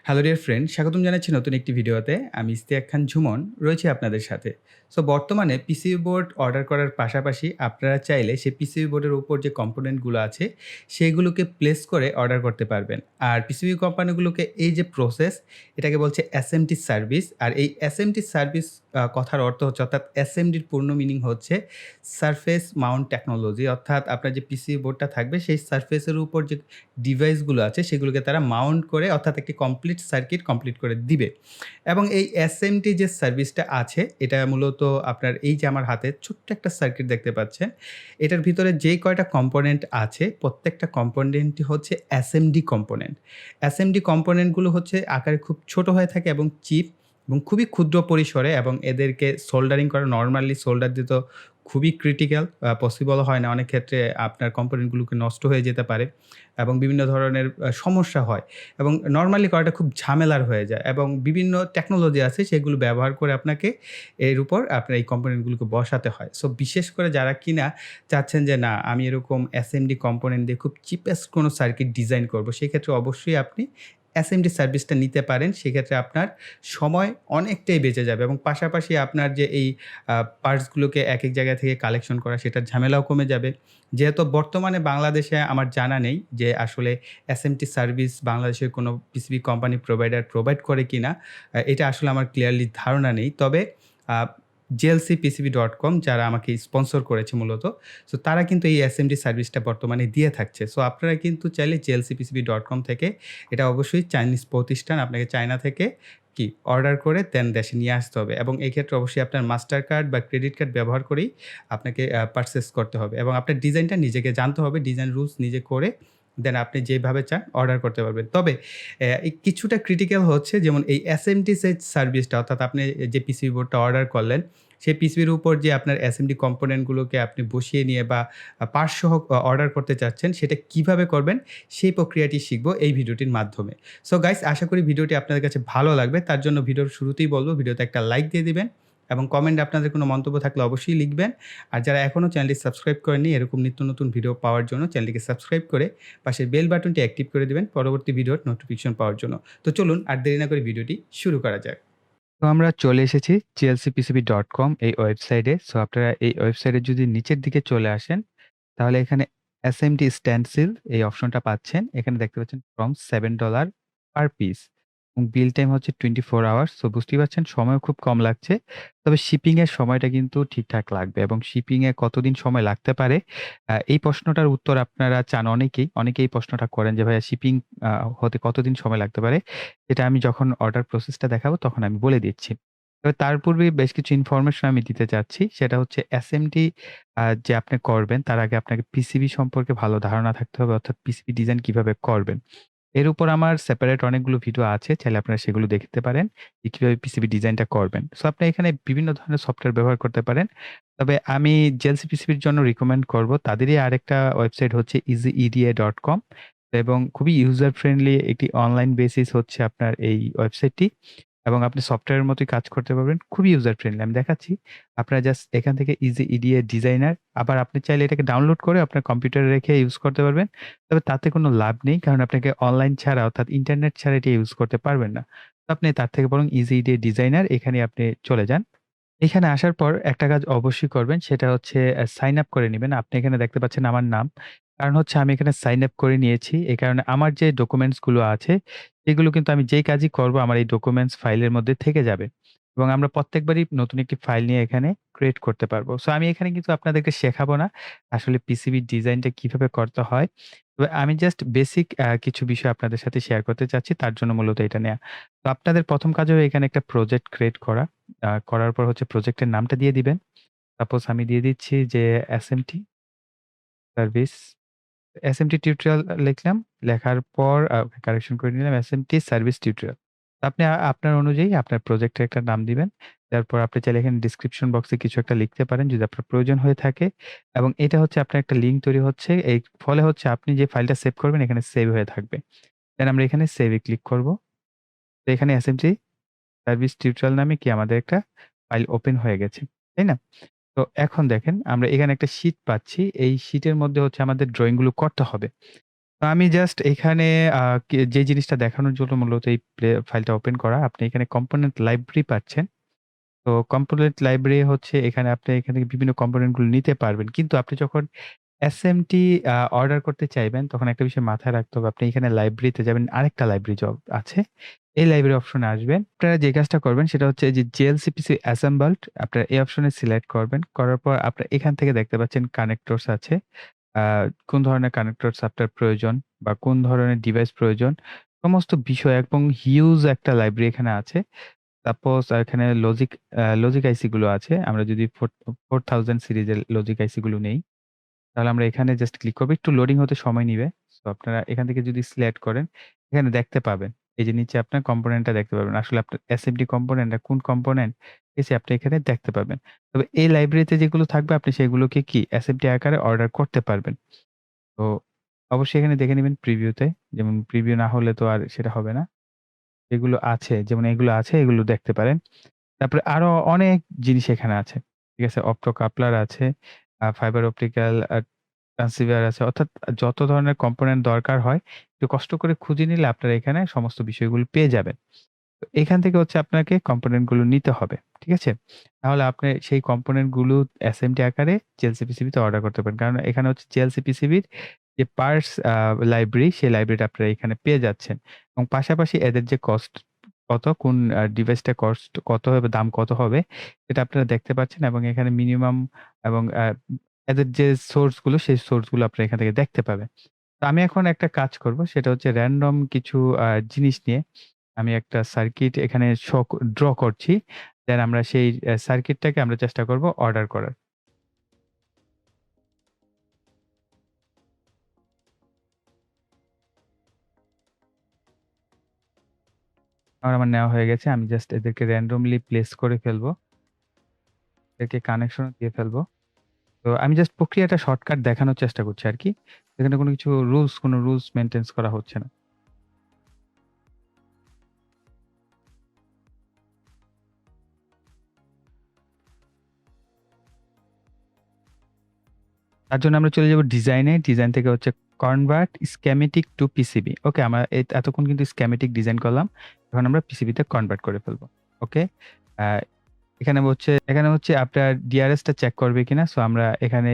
Hello dear friend, স্বাগতম জানাচ্ছি নতুন একটি ভিডিওতে। আমি ইশতিয়াক খান ঝুমন রয়েছি আপনাদের সাথে। সো বর্তমানে পিসিবি বোর্ড অর্ডার করার পাশাপাশি আপনারা চাইলে সেই পিসিবি বোর্ডের উপর যে কম্পোনেন্টগুলো আছে, সেগুলোকে প্লেস করে অর্ডার করতে পারবেন। আর পিসিবি কোম্পানিগুলোকে এই যে প্রসেস, এটাকে বলছে এসএমটি সার্ভিস। আর এই এসএমটি সার্ভিস কথার অর্থ হচ্ছে অর্থাৎ এসএমডির পূর্ণ মিনিং হচ্ছে সারফেস মাউন্ট টেকনোলজি। অর্থাৎ আপনার যে পিসিবি বোর্ডটা থাকবে সেই সারফেসের উপর যে ডিভাইসগুলো আছে সেগুলোকে তারা মাউন্ট করে অর্থাৎ একটি কমপ্লিট সার্কিট কমপ্লিট করে দিবে। এবং এই এসএমটি যে সার্ভিসটা আছে এটা মূলত আপনার এই যে আমার হাতে ছোট্ট একটা সার্কিট দেখতে পাচ্ছেন। এটার ভিতরে যে কয়টা কম্পোনেন্ট আছে প্রত্যেকটা কম্পোনেন্টই হচ্ছে এসএমডি কম্পোনেন্ট। এসএমডি কম্পোনেন্টগুলো হচ্ছে আকারে খুব ছোট হয়ে থাকে এবং চিপ এবং খুবই ক্ষুদ্র পরিসরে, এবং এদেরকে সোল্ডারিং করা নরমালি সোল্ডার দিতে খুবই ক্রিটিক্যাল, পসিবল হয় না। অনেক ক্ষেত্রে আপনার কম্পোনেন্টগুলোকে নষ্ট হয়ে যেতে পারে এবং বিভিন্ন ধরনের সমস্যা হয় এবং নরমালি করাটা খুব ঝামেলার হয়ে যায়, এবং বিভিন্ন টেকনোলজি আছে সেগুলো ব্যবহার করে আপনাকে এর উপর আপনার এই কম্পোনেন্টগুলোকে বসাতে হয়। সো বিশেষ করে যারা কিনা চাচ্ছেন যে না আমি এরকম এসএমডি কম্পোনেন্ট দিয়ে খুব চিপেস্ট কোনো সার্কিট ডিজাইন করব, সেক্ষেত্রে অবশ্যই আপনি এসএমডি সার্ভিসটা নিতে পারেন। সেক্ষেত্রে আপনার সময় অনেকটাই বেঁচে যাবে এবং পাশাপাশি আপনার যে এই পার্টসগুলোকে একেক জায়গা থেকে কালেকশন করা সেটার ঝামেলাও কমে যাবে। যেহেতু বর্তমানে বাংলাদেশে আমার জানা নেই যে আসলে এসএমটি সার্ভিস বাংলাদেশের কোনো পিসিবি কোম্পানি প্রোভাইড করে কিনা? এটা আসলে আমার ক্লিয়ারলি ধারণা নেই। তবে আ JLCPCB.com যারা আমাকে স্পন্সর করেছে মূলত। সো তারা কিন্তু এই এসএমডি সার্ভিসটা বর্তমানে দিয়ে থাকছে। সো আপনারা কিন্তু চাইলে JLCPCB.com থেকে, এটা অবশ্যই চাইনিজ প্রতিষ্ঠান, আপনাকে চায়না থেকে অর্ডার করে দেন দেশে নিয়ে আসতে হবে, এবং এই ক্ষেত্রে অবশ্যই আপনার মাস্টার কার্ড বা ক্রেডিট কার্ড ব্যবহার করেই আপনাকে পারচেজ করতে হবে, এবং আপনার ডিজাইনটা নিজেকে জানতে হবে। ডিজাইন রুলস নিজে করে দেন আপনি যেভাবে চান অর্ডার করতে পারবেন। তবে এই কিছুটা ক্রিটিক্যাল হচ্ছে, যেমন এই এসএমটি সার্ভিসটা অর্থাৎ আপনি যে পিসিবি বোর্ডটা অর্ডার করলেন, সেই পিসিবির উপর যে আপনার এসএমডি কম্পোনেন্টগুলোকে আপনি বসিয়ে নিয়ে বা পার্টস সহ অর্ডার করতে চাচ্ছেন, সেটা কিভাবে করবেন সেই প্রক্রিয়াটি শিখব এই ভিডিওটির মাধ্যমে। সো গাইস, আশা করি ভিডিওটি আপনাদের কাছে ভালো লাগবে। তার জন্য ভিডিওর শুরুতেই বলব ভিডিওতে একটা লাইক দিয়ে দিবেন এবং কমেন্টে আপনাদের কোনো মন্তব্য থাকলে অবশ্যই লিখবেন। আর যারা এখনও চ্যানেলটি সাবস্ক্রাইব করেননি এরকম নিত্য নতুন ভিডিও পাওয়ার জন্য চ্যানেলটিকে সাবস্ক্রাইব করে পাশের বেল বাটনটি অ্যাক্টিভ করে দিবেন পরবর্তী ভিডিওর নোটিফিকেশন পাওয়ার জন্য। তো চলুন আর দেরি না করে ভিডিওটি শুরু করা যাক। তো আমরা চলে এসেছি JLCPCB.com এই ওয়েবসাইটে। সো আপনারা এই ওয়েবসাইটে যদি নিচের দিকে চলে আসেন, তাহলে এখানে SMT স্ট্যান্ডস্টিল এই অপশনটা পাচ্ছেন। এখানে দেখতে পাচ্ছেন ফ্রম $7 পার পিস এবং বিল টাইম হচ্ছে 24 আওয়ার্স। সো বুঝতেই পারছেন সময়ও খুব কম লাগছে। তবে শিপিং এর সময়টা কিন্তু ঠিকঠাক লাগবে, এবং শিপিং এ কতদিন সময় লাগতে পারে এই প্রশ্নটার উত্তর আপনারা চান অনেকেই। অনেকেই এই প্রশ্নটা করেন যে ভাইয়া শিপিং হতে কতদিন সময় লাগতে পারে? এটা আমি যখন অর্ডার প্রসেসটা দেখাবো তখন আমি বলে দিচ্ছি। তবে তার পূর্বে বেশ কিছু ইনফরমেশন আমি দিতে চাচ্ছি। সেটা হচ্ছে এসএমটি যে আপনি করবেন তার আগে আপনাকে পিসিবি সম্পর্কে ভালো ধারণা থাকতে হবে, অর্থাৎ পিসিবি ডিজাইন কিভাবে করবেন। এর উপর আমার সেপারেট অনেকগুলো ভিডিও আছে। চাইলে আপনারা সেগুলো দেখতে পারেন যে কিভাবে পিসিবি ডিজাইনটা করবেন। সো আপনি এখানে বিভিন্ন ধরনের সফটওয়্যার ব্যবহার করতে পারেন। তবে আমি জেএলসি পিসিবির জন্য রিকমেন্ড করব তাদেরই আরেকটা ওয়েবসাইট হচ্ছে easyeda.com, এবং খুবই ইউজার ফ্রেন্ডলি একটি অনলাইন বেসিস হচ্ছে আপনার এই ওয়েবসাইটটি, এবং আপনি সফটওয়্যারের মতোই কাজ করতে পারবেন। খুবই ইউজার ফ্রেন্ডলি। আমি দেখাচ্ছি। আপনারা জাস্ট এখান থেকে ইজি ইডিএ ডিজাইনার, আবার আপনি চাইলে এটাকে ডাউনলোড করে আপনার কম্পিউটারে রেখে ইউজ করতে পারবেন। তবে তাতে কোনো লাভ নেই। কারণ আপনাকে অনলাইন ছাড়া অর্থাৎ ইন্টারনেট ছাড়া এটি ইউজ করতে পারবেন না। তো আপনি তার থেকে বরং ইজি ইডিএ ডিজাইনার এখানে আপনি চলে যান। এখানে আসার পর একটা কাজ অবশ্যই করবেন, সেটা হচ্ছে সাইন আপ করে নিবেন। আপনি এখানে দেখতে পাচ্ছেন আমার নাম। কারণ হচ্ছে আমি এখানে সাইন আপ করে নিয়েছি। এই কারণে আমার যে ডকুমেন্টস গুলো আছে, সেগুলো কিন্তু আমি যেই কাজই করব আমার এই ডকুমেন্টস ফাইলের মধ্যে থেকে যাবে। এবং আমরা প্রত্যেকবারই নতুন একটি ফাইল নিয়ে এখানে ক্রিয়েট করতে পারবো। সো আমি এখানে কিন্তু আপনাদেরকে শেখাবো না আসলে পিসিবি ডিজাইনটা কিভাবে করতে হয়। তবে আমি জাস্ট বেসিক কিছু বিষয় আপনাদের সাথে শেয়ার করতে চাচ্ছি। তার জন্য মূলত এটা নেয়া। তো আপনাদের ১ম কাজ হবে এখানে একটা প্রজেক্ট ক্রিয়েট করা। করার পর হচ্ছে প্রজেক্টের নামটা দিয়ে দিবেন। সাপোজ আমি দিয়ে দিচ্ছি যে এসএমটি সার্ভিস, এসএমটি টিউটোরিয়াল লিখলাম। লেখার পর কারেকশন করে নিলাম এসএমটি সার্ভিস টিউটোরিয়াল। আপনি আপনার অনুযায়ী আপনার প্রজেক্টের একটা নাম দিবেন। তারপর আপনি চাইলে এখানে ডেসক্রিপশন বক্সে কিছু একটা লিখতে পারেন যদি আপনার প্রয়োজন হয়ে থাকে। এবং এটা হচ্ছে আপনার একটা লিঙ্ক তৈরি হচ্ছে। এই ফলে হচ্ছে আপনি যে ফাইলটা সেভ করবেন এখানে সেভ হয়ে থাকবে। দেন আমরা এখানে সেভ এ ক্লিক করব। তো এখানে এসএমটি সার্ভিস টিউটোরিয়াল নামে আমাদের একটা ফাইল ওপেন হয়ে গেছে। তাই না? তো এখন দেখেন আমরা এখানে একটা শীট পাচ্ছি। এই শীটের মধ্যে হচ্ছে আমাদের ড্রইং গুলো করতে হবে। তো আমি জাস্ট এখানে আ যে জিনিসটা দেখানোর জন্য মূলত এই ফাইলটা ওপেন করা। আপনি এখানে কম্পোনেন্ট লাইব্রেরি পাচ্ছেন। তো কম্পোনেন্ট লাইব্রেরি হচ্ছে এখানে আপনি এখান থেকে বিভিন্ন কম্পোনেন্ট গুলো নিতে পারবেন। কিন্তু আপনি যখন এসএমটি অর্ডার করতে চাইবেন তখন একটা বিষয় মাথায় রাখতে হবে। আপনি এখানে লাইব্রেরিতে যাবেন, আরেকটা লাইব্রেরি আছে। এই লাইব্রেরি অপশনে আসবেন। আপনারা যে কাজটা করবেন সেটা হচ্ছে যে JLCPC assembled আপনারা এই অপশনে সিলেক্ট করবেন। করার পর আপনারা এখান থেকে দেখতে পাচ্ছেন কানেক্টরস আছে। আ কোন ধরনের কানেক্টরস আপনার প্রয়োজন বা কোন ধরনের ডিভাইস প্রয়োজন, সমস্ত বিষয় এবং হিউজ একটা লাইব্রেরি এখানে আছে। সাপোজ এখানে লজিক আইসি গুলো আছে। আমরা যদি 4000 সিরিজের লজিক আইসি গুলো নেই, তাহলে আমরা এখানে জাস্ট ক্লিক করব। একটু লোডিং হতে সময় নিবে। সো আপনারা এখান থেকে যদি সিলেক্ট করেন, এখানে দেখতে পাবেন। এই যে নিচে আপনার কম্পোনেন্টটা দেখতে পাবেন। আসলে আপনার এসএমডি কম্পোনেন্টটা কোন কম্পোনেন্ট আপনি এখানে দেখতে পাবেন। তবে এই লাইব্রেরিতে যেগুলো থাকবে আপনি সেগুলোকে কি এসএমডি আকারে অর্ডার করতে পারবেন। তো অবশ্যই এখানে দেখে নিবেন প্রিভিউতে। যেমন প্রিভিউ না হলে তো আর সেটা হবে না। যেগুলো আছে যেমন এগুলো আছে এগুলো দেখতে পারেন। তারপরে আরো অনেক জিনিস এখানে আছে। ঠিক আছে? অপ্টো কাপলার আছে, ফাইবার অপটিক্যাল ট্রান্সসিভার আছে। অর্থাৎ যত ধরনের কম্পোনেন্ট দরকার হয়, একটু কষ্ট করে খুঁজে নিলে আপনারা এখানে সমস্ত বিষয়গুলো পেয়ে যাবেন। তো এখান থেকে হচ্ছে আপনাকে কম্পোনেন্ট গুলো নিতে হবে। ঠিক আছে? তাহলে আপনি সেই কম্পোনেন্ট গুলো এসএমটি আকারে JLCPCB তে অর্ডার করতে পারেন। কারণ এখানে হচ্ছে JLCPCB র যে পার্টস লাইব্রেরি, সেই লাইব্রেরিটা আপনারা এখানে পেয়ে যাচ্ছেন। এবং পাশাপাশি এদের যে কস্ট কত, কোন ডিভাইসটা কস্ট কত হবে, দাম কত হবে, এটা আপনারা দেখতে পাচ্ছেন এবং এখানে মিনিমাম এবং এদের যে সোর্স গুলো, সেই সোর্স গুলো আপনারা এখান থেকে দেখতে পাবেন। তো আমি এখন একটা কাজ করব, সেটা হচ্ছে র‍্যান্ডম কিছু জিনিস নিয়ে আমি একটা সার্কিট এখানে ড্র করছি। দেন আমরা সেই সার্কিটটাকে আমরা চেষ্টা করব অর্ডার করার। আমার নেওয়া হয়ে গেছে। আমি জাস্ট এদেরকে র‍্যান্ডমলি প্লেস করে ফেলবো। এদেরকে কানেকশনও দিয়ে ফেলবো। তো আমি জাস্ট প্রক্রিয়াটা শর্টকাট দেখানোর চেষ্টা করছি আরকি। এখানে কোনো রুলস মেইনটেন্স করা হচ্ছে না। তার জন্য আমরা চলে যাব ডিজাইনে। ডিজাইন থেকে হচ্ছে কনভার্ট স্কেমেটিক টু পিসিবি। ওকে, আমরা এতক্ষণ কিন্তু স্কেমেটিক ডিজাইন করলাম। এখন আমরা পিসিবিতে কনভার্ট করে ফেলবো। ওকে? আ এখানে হচ্ছে আপনার ডিআরএস টা চেক করবে কিনা। সো আমরা এখানে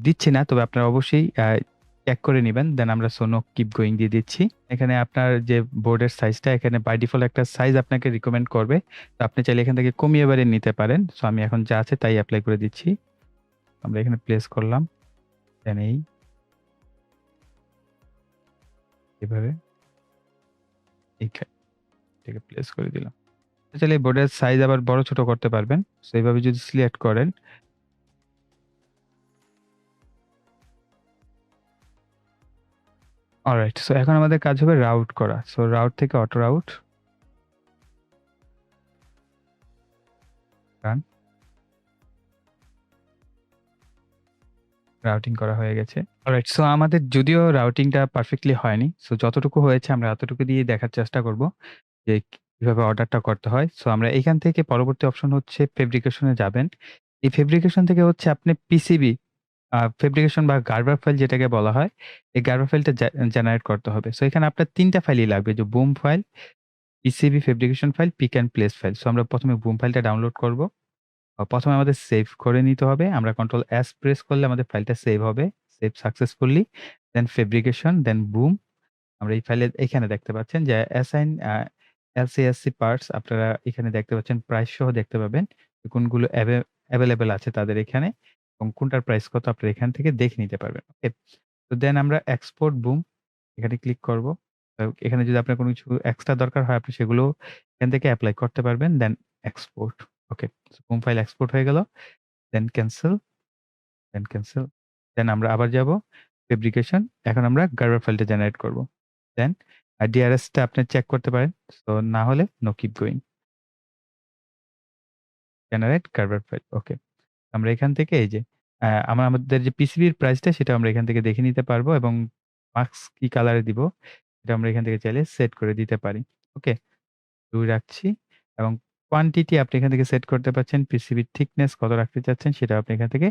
দিচ্ছি না। তবে আপনারা অবশ্যই চেক করে নিবেন। দেন আমরা সো নো কিপ গোইং দিয়ে দিচ্ছি। এখানে আপনার যে বোর্ডের সাইজটা এখানে বাই ডিফল্ট একটা সাইজ আপনাকে রিকমেন্ড করবে। তো আপনি চাইলে এখান থেকে কমিয়ে বাড়িয়ে নিতে পারেন। সো আমি এখন যা আছে তাই এপ্লাই করে দিচ্ছি। আমরা এখানে প্লেস করলাম। দেন এভাবে এটাকে প্লেস করে দিলাম। চাইলে বোর্ডের সাইজ আবার বড় ছোট করতে পারবেন। সো এভাবে যদি সিলেক্ট করেন, অলরাইট। সো এখন আমাদের কাজ হবে রাউট করা। সো রাউট থেকে অটো রাউট, রান। রাউটিং করা হয়ে গেছে। অলরাইট। সো আমাদের যদিও রাউটিংটা পারফেক্টলি হয়নি। সো যতটুকু হয়েছে আমরা এতটুকু দিয়ে দেখার চেষ্টা করব যে কিভাবে অর্ডারটা করতে হয়। সো আমরা এখান থেকে পরবর্তী অপশন হচ্ছে ফেব্রিকেশন এ যাবেন। এই ফেব্রিকেশন থেকে হচ্ছে আপনি পিসিবি ফেব্রিকেশন বা গার্বার ফাইল যেটাকে বলা হয়, এই গার্বার ফাইলটা জেনারেট করতে হবে। সো এখানে আপনার ৩ টা ফাইলই লাগবে, যে BOM file, PCB fabrication file, pick and place file. So আমরা ১ম এ বুম ফাইলটা ডাউনলোড করব। ১ম এ আমাদের সেভ করে নিতে হবে। আমরা কন্ট্রোল এস প্রেস করলে আমাদের ফাইলটা সেভ হবে। Save successfully. Then fabrication, then boom. আমরা এই ফাইলে এখানে দেখতে পাচ্ছেন যে অ্যাসাইন এলসিএসসি পার্টস, আপনারা এখানে দেখতে পাচ্ছেন প্রাইস সহ দেখতে পাবেন। কোনগুলো এভেইলেবল আছে তাদের এখানে এবং কোনটার প্রাইস কত আপনারা এখান থেকে দেখে নিতে পারবেন। ওকে? তো দেন আমরা এক্সপোর্ট বুম এখানে ক্লিক করব। এখানে যদি আপনার কোনো কিছু এক্সট্রা দরকার হয় আপনি সেগুলো এখান থেকে এপ্লাই করতে পারবেন। দেন এক্সপোর্ট। ওকে। সো বুম ফাইল এক্সপোর্ট হয়ে গেল। দেন ক্যানসেল, দেন ক্যানসেল। দেন আমরা আবার যাব ফেব্রিকেশন। এখন আমরা গার্বার ফাইলটা জেনারেট করব। দেন ডিআরএস টা আপনি চেক করতে পারেন। সো না হলে no keep going. Generate gerber file. Okay. আমরা এখান থেকে এই যে আমাদের যে পিসিবির প্রাইসটা সেটা আমরা এখান থেকে দেখে নিতে পারবো এবং মার্কস কি কালারে দিব সেটা আমরা এখান থেকে চাইলে সেট করে দিতে পারি। ওকে? ২ রাখছি এবং কোয়ান্টিটি আপনি এখান থেকে সেট করতে পারছেন। পিসিবির থিকনেস কত রাখতে চাচ্ছেন সেটাও আপনি এখান থেকে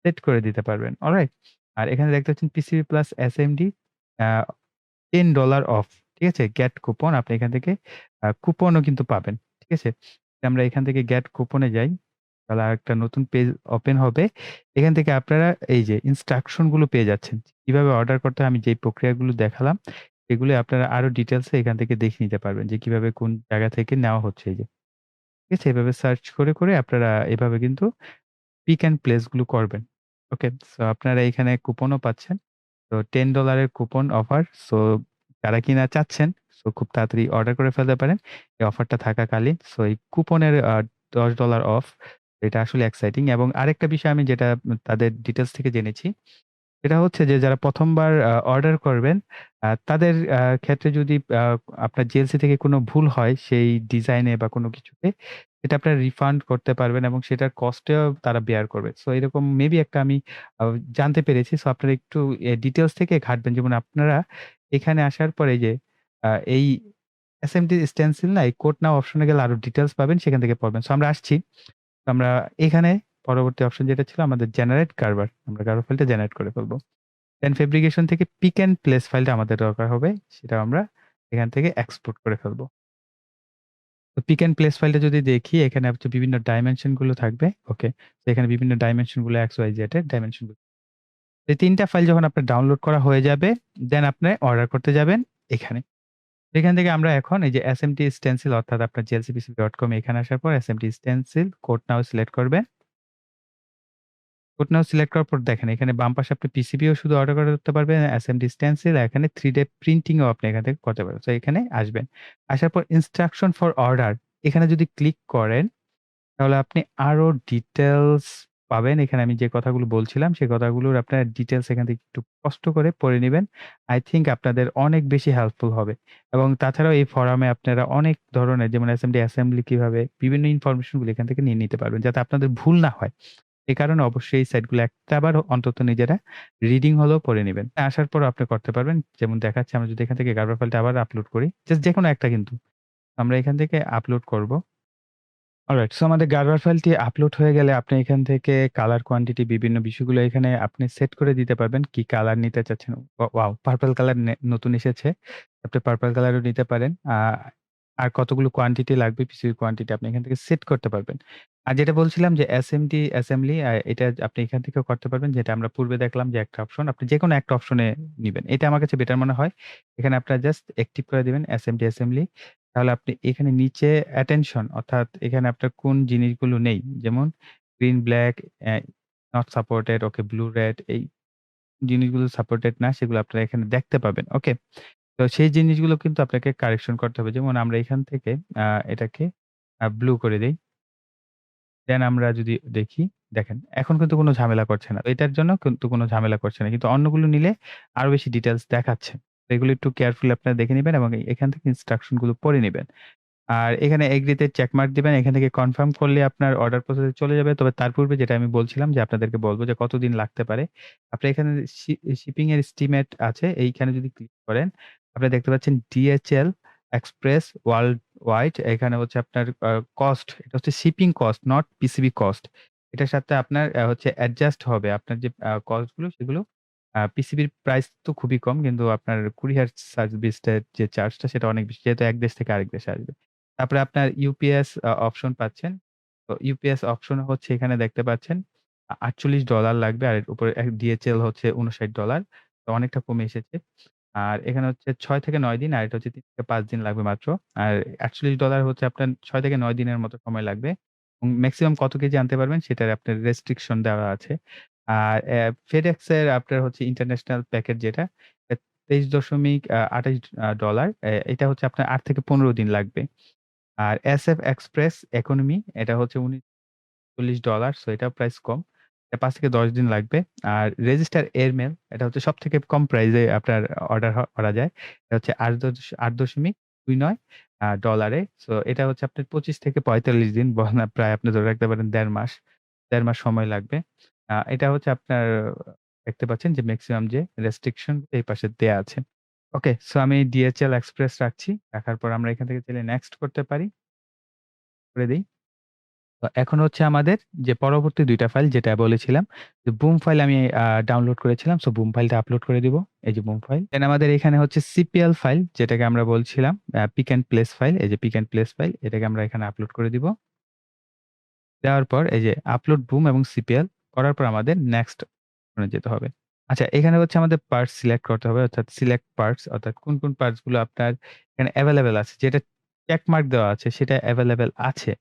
সেট করে দিতে পারবেন। অলরাইট? আর এখানে দেখতে পাচ্ছেন PCB plus SMD a $10 of. ঠিক আছে? গেট কুপন আপনি এখান থেকে কুপনও কিন্তু পাবেন। ঠিক আছে? আমরা এখান থেকে গেট কুপনে যাই। তাহলে আরেকটা নতুন পেজ ওপেন হবে। এখান থেকে আপনারা এই যে ইনস্ট্রাকশন গুলো পেয়ে যাচ্ছেন। কিভাবে অর্ডার করতে হয় আমি যেই প্রক্রিয়াগুলো দেখালাম, এগুলো আপনারা আরো ডিটেইলস এ এখান থেকে দেখে নিতে পারবেন যে কিভাবে কোন জায়গা থেকে নেওয়া হচ্ছে এই যে। ঠিক আছে? এভাবে সার্চ করে আপনারা এভাবে কিন্তু পিক অ্যান্ড প্লেস গুলো করবেন। ওকে? সো আপনারা এখানে কুপনও পাচ্ছেন। তো $10 এর কুপন অফার। সো যারা কিনা চাচ্ছেন খুব তাড়াতাড়ি অর্ডার করে ফেলতে পারেন। এই অফারটা থাকাকালীন। সো এই কুপনের $10 অফ এটা আসলে এক্সাইটিং এবং আরেকটা বিষয় আমি যেটা তাদের ডিটেইলস থেকে জেনেছি সেটা হচ্ছে যে যারা ১ম বার অর্ডার করবেন, তাদের ক্ষেত্রে যদি আপনার জিএলসি থেকে কোনো ভুল হয় সেই ডিজাইনে বা কোনো কিছুতে, সেটা আপনারা রিফান্ড করতে পারবেন এবং সেটার কস্টেও তারা বেয়ার করবে। সো এরকম মেবি একটা আমি আ জানতে পেরেছি। সো আপনারা একটু ডিটেইলস থেকে ঘাঁটবেন। যেমন আপনারা এখানে আসার পরে যে এই এসএমটি স্টেনসিল না এই কোড নাও অপশনে গেলে আরো ডিটেইলস পাবেন সেখান থেকে পড়বেন। সো আমরা আসছি। তো আমরা এখানে পরবর্তী অপশন যেটা ছিল আমাদের জেনারেট কার্ভার। আমরা কার্ভার ফাইলটা জেনারেট করে ফেলব। দেন ফেব্রিকেশন থেকে পিক অ্যান্ড প্লেস ফাইলটা আমাদের দরকার হবে। সেটাও আমরা এখান থেকে এক্সপোর্ট করে ফেলব। তো পিক অ্যান্ড প্লেস ফাইলটা যদি দেখি এখানে হচ্ছে বিভিন্ন ডাইমেনশন গুলো থাকবে। ওকে। তো এখানে বিভিন্ন ডাইমেনশন গুলো এক্স, ওয়াই, জেড এর ডাইমেনশন গুলো। এই ৩ টা ফাইল যখন আপনার ডাউনলোড করা হয়ে যাবে, দেন আপনি অর্ডার করতে যাবেন এখানে। এখান থেকে আমরা এখন এই যে SMT স্টেনসিল অর্থাৎ আপনার jlcpcb.com এখানে আসার পর SMT স্টেনসিল কোড নাও সিলেক্ট করবেন। কোড নাও সিলেক্ট করার পর দেখেন এখানে বাম পাশে আপনি পিসিবিও শুধু অর্ডার করতে পারবেন, SMT স্টেনসিল এখানে 3D প্রিন্টিং ও আপনি এখান থেকে করতে পারবেন। সো এখানে আসবেন। আসার পর ইনস্ট্রাকশন ফর অর্ডার এখানে যদি ক্লিক করেন তাহলে আপনি আরো ডিটেইলস পাবেন। এখানে আমি যে কথাগুলো বলছিলাম, সেই কথাগুলোর আপনার ডিটেইলস এখান থেকে একটু কষ্ট করে পড়ে নিবেন। আই থিংক আপনাদের অনেক বেশি হেল্পফুল হবে। এবং তাছাড়াও এই ফরামে আপনারা অনেক ধরনের যেমন এসএমডি অ্যাসেম্বলি কিভাবে বিভিন্ন ইনফরমেশন গুলো এখান থেকে নিয়ে নিতে পারবেন। যাতে আপনাদের ভুল না হয়। এ কারণে অবশ্যই এই সাইটগুলো একটাবার অন্তত নিজেরা রিডিং হলেও পড়ে নিবেন। আসার পরও আপনি করতে পারবেন। যেমন দেখাচ্ছে আমরা যদি এখান থেকে গার্বার ফাইলটা আবার আপলোড করি, জাস্ট যেকোনো একটা কিন্তু। আমরা এখান থেকে আপলোড করব। অলরাইট। সো আমাদের গার্বার ফাইলটি আপলোড হয়ে গেলে আপনি এখান থেকে কালার কোয়ান্টিটি বিভিন্ন বিষয়গুলো এখানে আপনি সেট করে দিতে পারবেন। কি কালার নিতে চাচ্ছেন। ওয়াও! পার্পল কালার নতুন এসেছে। আপনি পার্পল কালারও নিতে পারেন। আর কতগুলো কোয়ান্টিটি লাগবে পিসির কোয়ান্টিটি আপনি এখান থেকে সেট করতে পারবেন। আর যেটা বলছিলাম যে এসএমটি অ্যাসেম্বলি এটা আপনি এখান থেকেও করতে পারবেন। যেটা আমরা পূর্বে দেখলাম যে একটা অপশন। আপনি যেকোনো একটা অপশনে নিবেন। এটা আমার কাছে বেটার মনে হয়। এখানে আপনারা জাস্ট অ্যাক্টিভ করে দিবেন এসএমটি অ্যাসেম্বলি। তাহলে আপনি এখানে নিচে অ্যাটেনশন অর্থাৎ এখানে আপনার কোন জিনিসগুলো নেই। যেমন green, black, uh not supported, okay, blue, red এই জিনিসগুলো সাপোর্টেড না সেগুলো আপনারা এখানে দেখতে পাবেন। ওকে? তো সেই জিনিসগুলো কিন্তু আপনাকে কারেকশন করতে হবে। যেমন আমরা এখান থেকে এটাকে ব্লু করে দেই। দেন আমরা যদি দেখি, দেখেন এখন কিন্তু কোন ঝামেলা করছে না। এটার জন্য কিন্তু কোন ঝামেলা করছে না। কিন্তু অন্যগুলো নিলে আরো বেশি ডিটেইলস দেখাচ্ছে। তো এগুলো একটু কেয়ারফুলি আপনারা দেখে নিবেন এবং এখান থেকে ইনস্ট্রাকশন গুলো পড়ে নিবেন। আর এখানে এগ্রি তে চেক মার্ক দিবেন। এখান থেকে কনফার্ম করলে আপনার অর্ডার প্রসেস এ চলে যাবে। তবে তার পূর্বে যেটা আমি বলছিলাম যে আপনাদেরকে বলব যে কতদিন লাগতে পারে। আপনি এখানে শিপিং এর এস্টিমেট আছে। এইখানে যদি ক্লিক করেন, আপনি দেখতে পাচ্ছেন DHL এক্সপ্রেস ওয়ার্লড ওয়াইড এখানে হচ্ছে আপনার কস্ট এটা হচ্ছে shipping cost not PCB cost. এটার সাথে আপনার হচ্ছে অ্যাডজাস্ট হবে। আপনার যে কস্ট গুলো সেগুলো পিসিবির প্রাইস তো খুবই কম কিন্তু আপনার কুরিয়ার সার্ভিসটার যে চার্জটা সেটা অনেক বেশি। যেহেতু এক দেশ থেকে আরেক দেশে আসবে। তারপরে আপনার ইউপিএস অপশন পাচ্ছেন। তো ইউপিএস অপশন হচ্ছে এখানে দেখতে পাচ্ছেন $৪৮ লাগবে। আর এর উপরে ডিএচএল হচ্ছে $৫৯। তো অনেকটা কমে এসেছে। আর এখানে হচ্ছে ৬ থেকে ৯ দিন আর এটা হচ্ছে ৩ থেকে ৫ দিন লাগবে মাত্র। আর $৪৮ হচ্ছে আপনার ৬ থেকে ৯ দিনের মতো সময় লাগবে। এবং মেক্সিমাম কত কেজি আনতে পারবেন সেটার আপনার রেস্ট্রিকশন দেওয়া আছে। আর FedEx এর আপনার হচ্ছে ইন্টারন্যাশনাল প্যাকেট যেটা ২৩.২৮ এটা হচ্ছে আপনার ৮ থেকে ১৫ দিন লাগবে। আর SF এক্সপ্রেস ইকোনমি এটা হচ্ছে $৩৯ সো এটাও প্রাইস কম। এটা ৫ থেকে ১০ দিন লাগবে। আর রেজিস্টার এয়ারমেইল এটা হচ্ছে সবথেকে কম প্রাইসে আপনার অর্ডার করা যায়। এটা হচ্ছে ৮.২৯ ডলারে। সো এটা হচ্ছে আপনার ২৫ থেকে ৪৫ দিন প্রায় আপনি ধরে রাখতে পারেন ১.৫ মাস। ১.৫ মাস সময় লাগবে। এটা হচ্ছে আপনার দেখতে পাচ্ছেন যে মেক্সিমাম যে রেস্ট্রিকশন এই পাশে দেয়া আছে। ওকে, সো আমি DHL এক্সপ্রেস রাখছি। রাখার পর আমরা এখান থেকে চাইলে নেক্সট করতে পারি। করে দেই। তো এখন হচ্ছে আমাদের যে পরবর্তী ২ টা ফাইল যেটা বলেছিলাম যে বুম ফাইল আমি ডাউনলোড করেছিলাম। সো বুম ফাইলটা আপলোড করে দিব। এই যে বুম ফাইল। দেন আমাদের এখানে হচ্ছে সিপিএল ফাইল যেটাকে আমরা বলছিলাম পিক অ্যান্ড প্লেস ফাইল। এই যে পিক অ্যান্ড প্লেস ফাইল এটাকে আমরা এখানে আপলোড করে দিব। দেওয়ার পর এই যে আপলোড বুম এবং সিপিএল করার পর আমাদের নেক্সট যেতে হবে। আচ্ছা এখানে হচ্ছে আমাদের পার্টস সিলেক্ট করতে হবে অর্থাৎ সিলেক্ট পার্টস অর্থাৎ কোন পার্টস গুলো আপনার এখানে এভেইলেবল আছে। যেটা চেক মার্ক দেওয়া আছে সেটা এভেইলেবল আছে।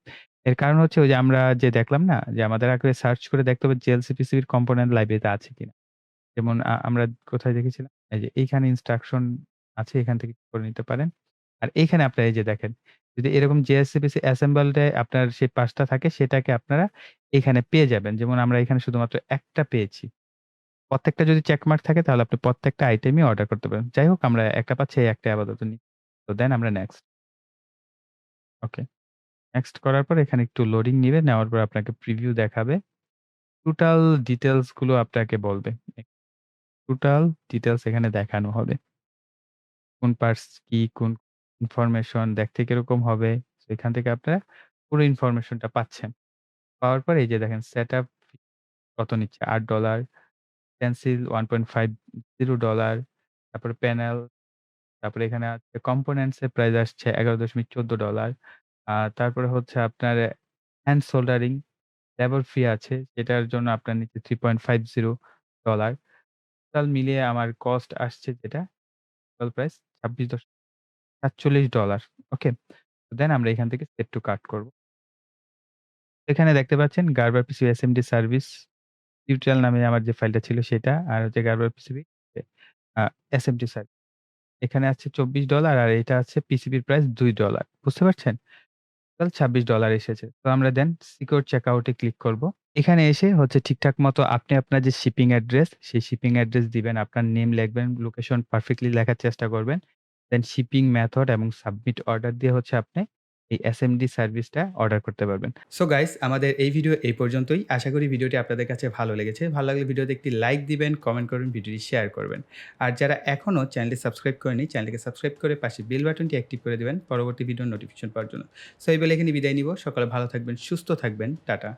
এর কারণ হচ্ছে ওই যে আমরা যে দেখলাম না যে আমাদের আগে সার্চ করে দেখতে হবে JLCPCB এর কম্পোনেন্ট লাইব্রেরিতে আছে কিনা। যেমন আমরা কোথায় দেখেছিলাম? এই যে এইখানে ইনস্ট্রাকশন আছে এখান থেকে করে নিতে পারেন। আর এইখানে আপনারা এই যে দেখেন, যদি এরকম JSCPC assembled এ আপনার সেই পাসটা থাকে সেটাকে আপনারা এখানে পেয়ে যাবেন। যেমন আমরা এখানে শুধুমাত্র একটা পেয়েছি। প্রত্যেকটা যদি চেক মার্ক থাকে তাহলে আপনি প্রত্যেকটা আইটেমই অর্ডার করতে পারেন। যাই হোক আমরা একটা পাচ্ছি এই একটাই আপাতত নিই। তো দেন আমরা নেক্সট। ওকে। নেক্সট করার পর এখানে একটু লোডিং নিবে। নেওয়ার পর আপনাকে প্রিভিউ দেখাবে। টোটাল ডিটেইলস গুলো আপনাকে বলবে। টোটাল ডিটেইলস এখানে দেখানো হবে। কোন পার্টস কি, কোন ইনফরমেশন দেখতে কিরকম হবে। সো এখান থেকে আপনারা পুরো ইনফরমেশনটা পাচ্ছেন। পাওয়ার পর এই যে দেখেন সেটআপ কত নিচ্ছে $৮, স্টেনসিল $1.50, তারপরে প্যানেল, তারপরে এখানে আছে কম্পোনেন্টস এর প্রাইস আসছে $11.14। তারপরে হচ্ছে আপনার হ্যান্ড সোল্ডারিং লেবার ফি আছে সেটার জন্য আপনার নিচ্ছে $3.50। টোটাল মিলিয়ে আমার কস্ট আসছে যেটা টোটাল প্রাইস $26.47। ওকে? দেন আমরা এখান থেকে সেট টু কাট করব। এখানে দেখতে পাচ্ছেন গার্বার পিসিবি এসএমটি সার্ভিস টিউটোরিয়াল নামে আমার যে ফাইলটা ছিল সেটা। আর হচ্ছে গার্বার পিসিবি আ এসএমটি সার্ভিস। এখানে আছে $24 আর এটা আছে পিসিবির প্রাইস $2। বুঝতে পারছেন? টোটাল $26 এসেছে। তো আমরা দেন সিকিউর চেকআউট এ ক্লিক করব। এখানে এসে হচ্ছে ঠিকঠাক মতো আপনি আপনার যে শিপিং অ্যাড্রেস, সেই শিপিং অ্যাড্রেস দিবেন। আপনার নেম লিখবেন, লোকেশন পারফেক্টলি লেখার চেষ্টা করবেন। দেন শিপিং মেথড এবং সাবমিট অর্ডার দিয়ে হচ্ছে আপনি এই এসএমডি সার্ভিসটা অর্ডার করতে পারবেন। সো গাইস আমাদের এই ভিডিও এই পর্যন্তই। আশা করি ভিডিওটি আপনাদের কাছে ভালো লেগেছে। ভালো লাগলে ভিডিওতে একটি লাইক দিবেন, কমেন্ট করবেন, ভিডিওটি শেয়ার করবেন। আর যারা এখনো চ্যানেলটি সাবস্ক্রাইব করেনি, চ্যানেলটিকে সাবস্ক্রাইব করে পাশে বেল বাটনটি অ্যাক্টিভ করে দিবেন পরবর্তী ভিডিওর নোটিফিকেশন পাওয়ার জন্য। সো এই বলে এখানে বিদায় নিব। সকলে ভালো থাকবেন, সুস্থ থাকবেন। টাটা।